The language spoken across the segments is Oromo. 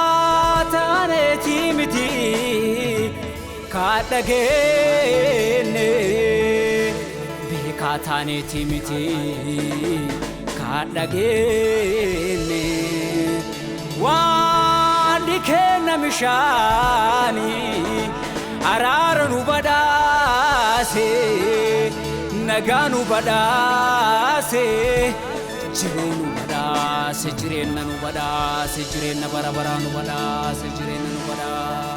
Jabaatane timiti kadagene bekatane timiti kadagene wandi kenna mishani araranu badase naganu badase jirenu badase jirena nu badase jirena barabara nu badase jirena nu badase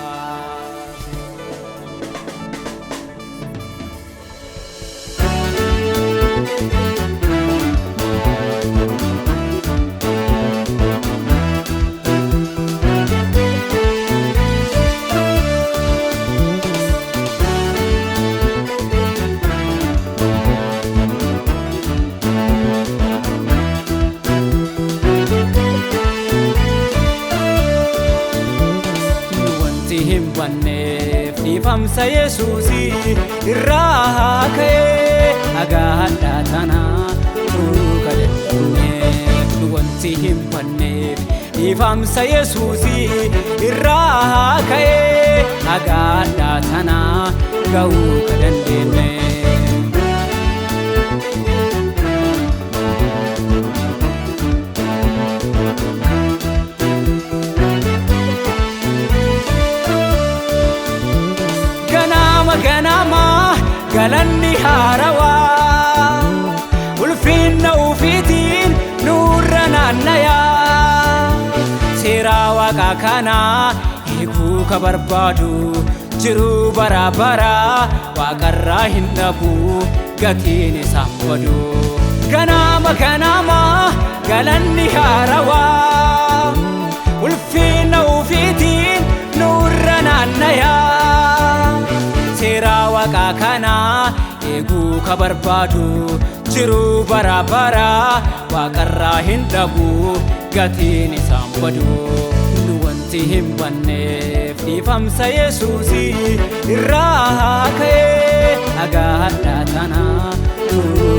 Famsa Yesusi irraake agahadha tana kadenne wanti himbanne famsa Yesusi irraake agahadha tana ga'u kadenne ganama galanni harawa ulfinna ufitin nurana naya sirawa kakana higu kabarbadu jiru barabara waqarra hindabu gatini sambadu ganama galanni harawa ulfinna ufitin nurana naya sirawa kakana egu kabarbadu jiru barabara waqarra hindabu gatini sambadu nuwanti himbanne famsa Yesusi irraake agahadha tana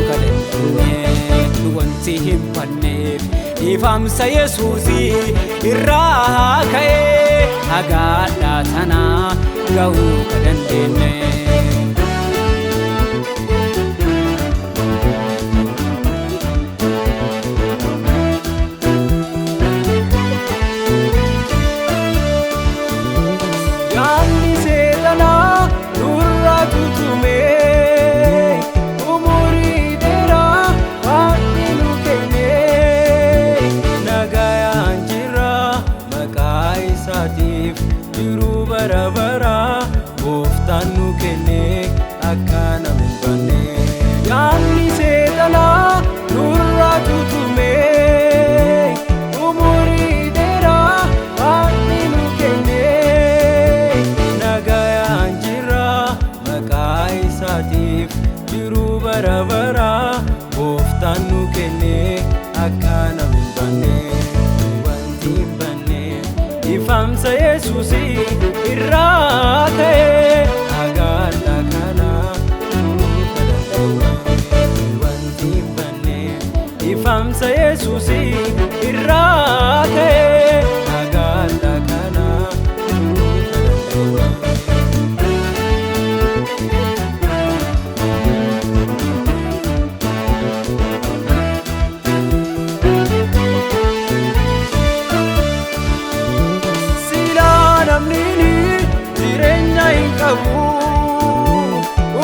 kadenne nuwanti himbanne famsa Yesusi irraake agahadha tana ga'u kadenne yaanni seetana nurra tutume umurii dheeraa waanti nu kenne nagayaan jira maqaa isaatiif jiru barabara gooftaan nu kenne akkana minbanne yaanni seetana nurra tutume umurii dheeraa waanti nu kenne nagayaan jira maqaa isaatiif jiru barabara gooftaan nu kenne akkana minbanne wanti hinbanne famsa Yesusi irraake agahadha kana wanti hinbanne famsa Yesusi irraake agahadha kana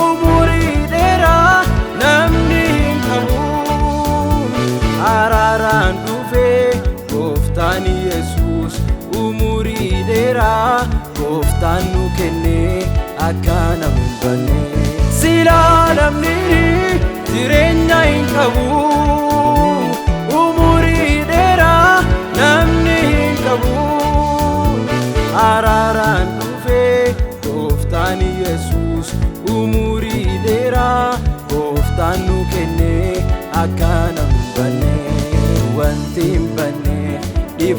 umurii dheeraa namni hin qabu araaraan dhufe gooftaan Yesuus umurii dheeraa gooftaan nu kenne akkana minbanne silaa namni jireenya hin qabu umurii dheeraa namni hin qabu araaraan dhufe gooftaan Yesuus umurii dheeraa gooftaan nu kenne akkana minbanne wanti hinbanne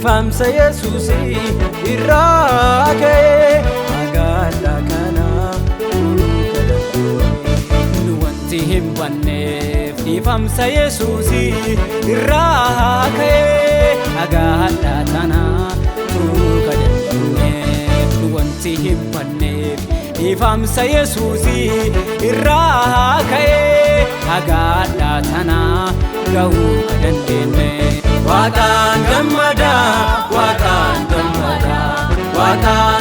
famsa Yesusi irraake agahadha kana nu wanti himbanne Dhiifamsa Yesuusii irraa ka'ee agaadha tana tuuka dandeenye wanti hin banneef. Dhiifamsa Yesuusii irraa ka'ee agaadha tana ga'uu ka dandeenye. Waaqaan gammada, Waaqaan gammada, Waaqaan